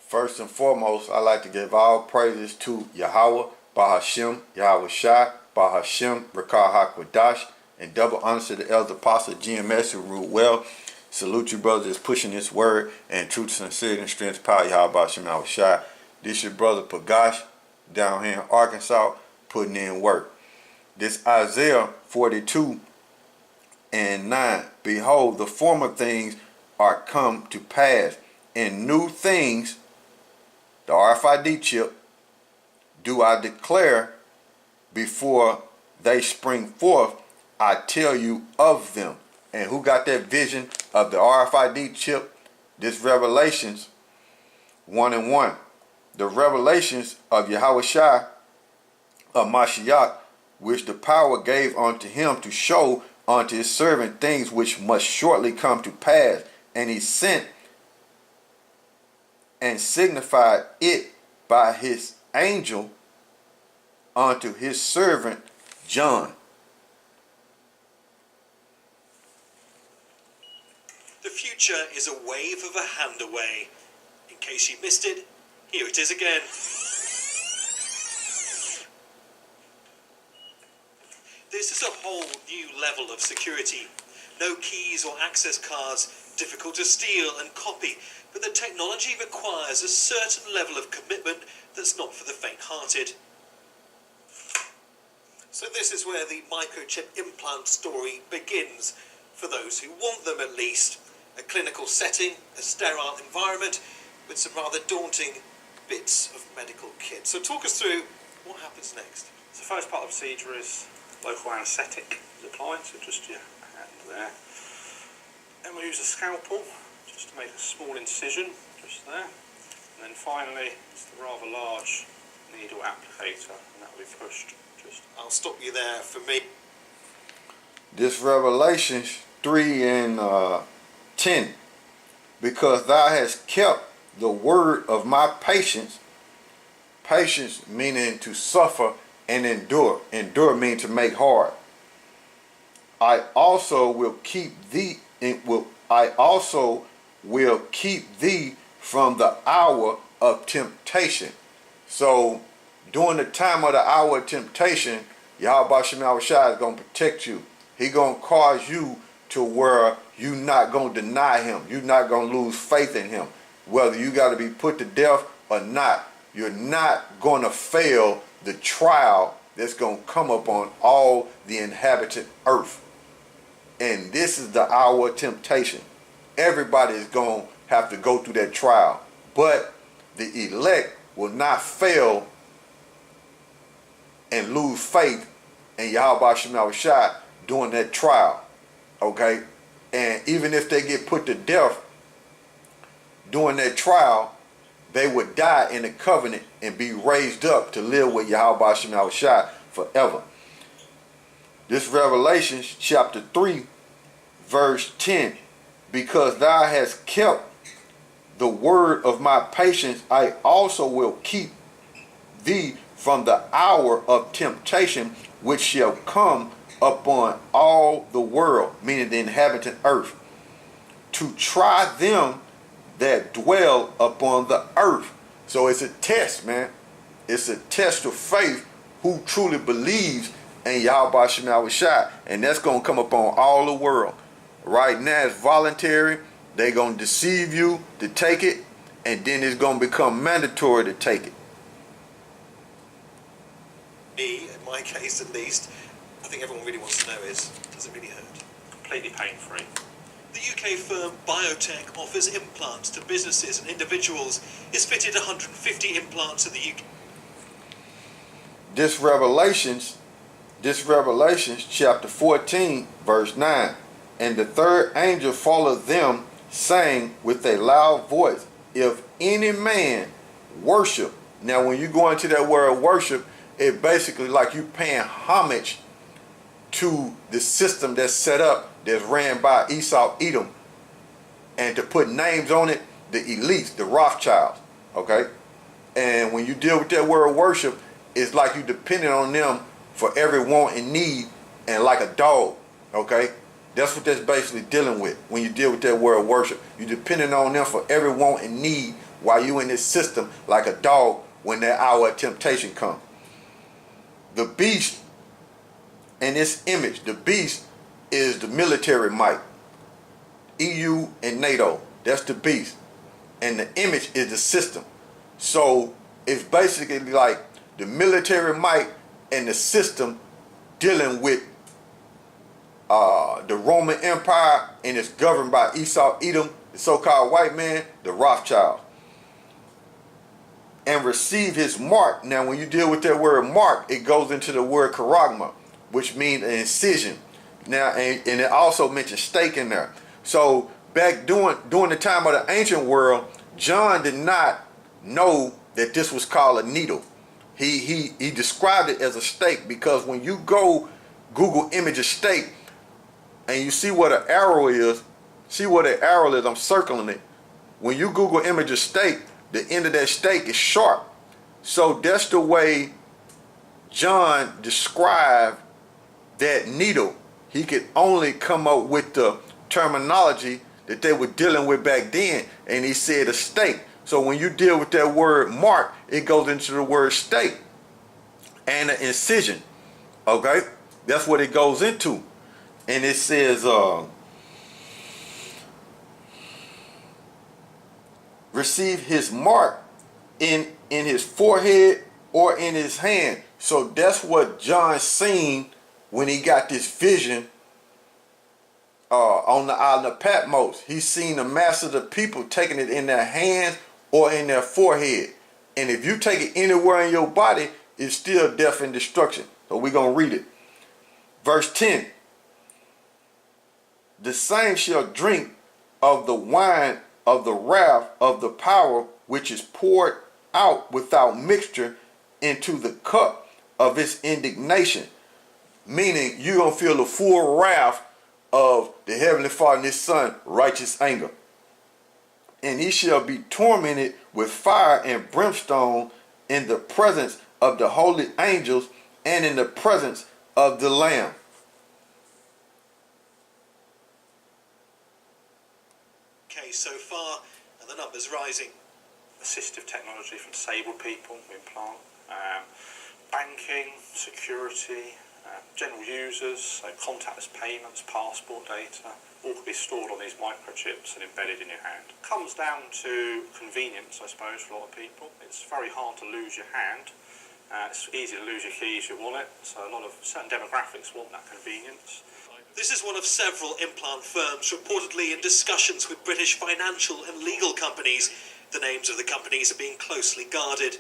First and foremost, I like to give all praises to Yahawah, Bahashem, YAHAWASHI, Bahashem, Rakah HaKwadash, and double honors to the elder apostle GMS who ruled well. Salute you brothers that's pushing this word and truth, sincerity, and strength, power, Yahawah, Bahashem, YAHAWASHI. This your brother Pagash down here in Arkansas putting in work. This Isaiah 42 and 9. Behold, the former things are come to pass, and new things, the RFID chip, do I declare before they spring forth. I tell you of them. And who got that vision of the RFID chip? This Revelations 1:1. The revelations of YAHAWASHI of Mashiach, which the power gave unto him to show unto his servant things which must shortly come to pass. And he sent and signified it by his angel unto his servant John. The future is a wave of a hand away. In case you missed it, here it is again. This is a whole new level of security. No keys or access cards, difficult to steal and copy, but the technology requires a certain level of commitment that's not for the faint-hearted. So this is where the microchip implant story begins, for those who want them at least. A clinical setting, a sterile environment, with some rather daunting bits of medical kit. So talk us through what happens next. So the first part of the procedure is local anaesthetic is applied, so just your hand there. Then we'll use a scalpel just to make a small incision just there. And then finally it's the rather large needle applicator, and that will be pushed just. I'll stop you there for me. This Revelations 3 and 10. Because thou hast kept the word of my patience. Patience meaning to suffer and endure. Endure means to make hard. I also will keep thee. I also will keep thee from the hour of temptation. So during the time of the hour of temptation, Yahawah YAHAWASHI is going to protect you. He going to cause you to where you're not going to deny him. You're not going to lose faith in him. Whether you got to be put to death or not, you're not going to fail the trial that's going to come upon all the inhabited earth. And this is the hour of temptation. Everybody is going to have to go through that trial. But the elect will not fail and lose faith in Yahawah YAHAWASHI during that trial. Okay? And even if they get put to death during that trial, they would die in the covenant and be raised up to live with Yahawah YAHAWASHI forever. This Revelation chapter 3 verse 10. Because thou hast kept the word of my patience, I also will keep thee from the hour of temptation which shall come upon all the world, meaning the inhabitant earth, to try them that dwell upon the earth. So it's a test, man. It's a test of faith who truly believes in Yahawah YAHAWASHI, and that's going to come upon all the world. Right now it's voluntary. They're going to deceive you to take it, and then it's going to become mandatory to take it. Me, in my case at least, I think everyone really wants to know is, does it really hurt? Completely pain-free. The UK firm Biotech offers implants to businesses and individuals. It's fitted 150 implants in the UK. This Revelations chapter 14 verse 9. And the third angel followed them, saying with a loud voice, if any man worship. Now when you go into that word worship, it basically like you paying homage to the system that's set up, that's ran by Esau, Edom, and to put names on it, the elites, the Rothschilds, okay? And when you deal with that word worship, it's like you depending on them for every want and need, and like a dog, okay? That's what that's basically dealing with when you deal with that word worship. You're depending on them for every want and need while you in this system like a dog when that hour of temptation comes. The beast in this image, the beast is the military might. EU and NATO, that's the beast. And the image is the system. So it's basically like the military might and the system dealing with the Roman Empire, and it's governed by Esau, Edom, the so-called white man, the Rothschild. And receive his mark. Now when you deal with that word mark, it goes into the word charagma, which means an incision. Now, and it also mentions stake in there. So back during the time of the ancient world, John did not know that this was called a needle. He described it as a stake, because when you go Google image of stake and you see what an arrow is, I'm circling it. When you Google image of stake, the end of that stake is sharp. So that's the way John described that needle. He could only come up with the terminology that they were dealing with back then, and he said a stake. So when you deal with that word mark, it goes into the word stake and an incision. Okay, that's what it goes into. And it says receive his mark in his forehead or in his hand. So that's what John seen when he got this vision on the island of Patmos. He seen the mass of the people taking it in their hands or in their forehead. And if you take it anywhere in your body, it's still death and destruction. So we're going to read it. Verse 10. The same shall drink of the wine of the wrath of the power which is poured out without mixture into the cup of its indignation. Meaning you're going to feel the full wrath of the Heavenly Father and His Son, righteous anger. And he shall be tormented with fire and brimstone in the presence of the holy angels and in the presence of the Lamb. Okay, so far, and the numbers rising. Assistive technology from disabled people, implant, banking, security, general users, so contactless payments, passport data, all can be stored on these microchips and embedded in your hand. Comes down to convenience, I suppose, for a lot of people. It's very hard to lose your hand. It's easy to lose your keys, your wallet, so a lot of certain demographics want that convenience. This is one of several implant firms reportedly in discussions with British financial and legal companies. The names of the companies are being closely guarded.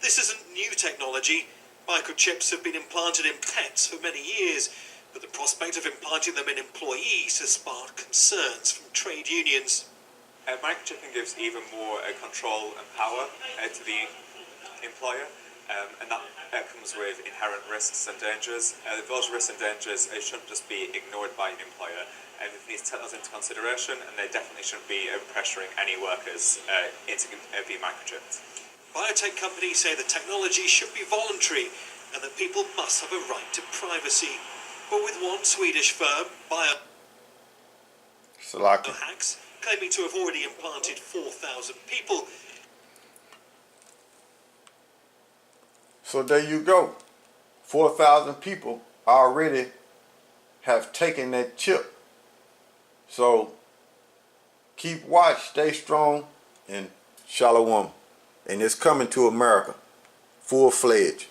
This isn't new technology. Microchips have been implanted in pets for many years, but the prospect of implanting them in employees has sparked concerns from trade unions. Microchipping gives even more control and power to the employer, and that comes with inherent risks and dangers. Those risks and dangers shouldn't just be ignored by an employer, and it needs to take those into consideration, and they definitely shouldn't be pressuring any workers into being microchipped. Biotech companies say the technology should be voluntary and that people must have a right to privacy. But with one Swedish firm, YAHAWAH, claiming to have already implanted 4,000 people. So there you go. 4,000 people already have taken that chip. So keep watch, stay strong, and shalom. And it's coming to America, full-fledged.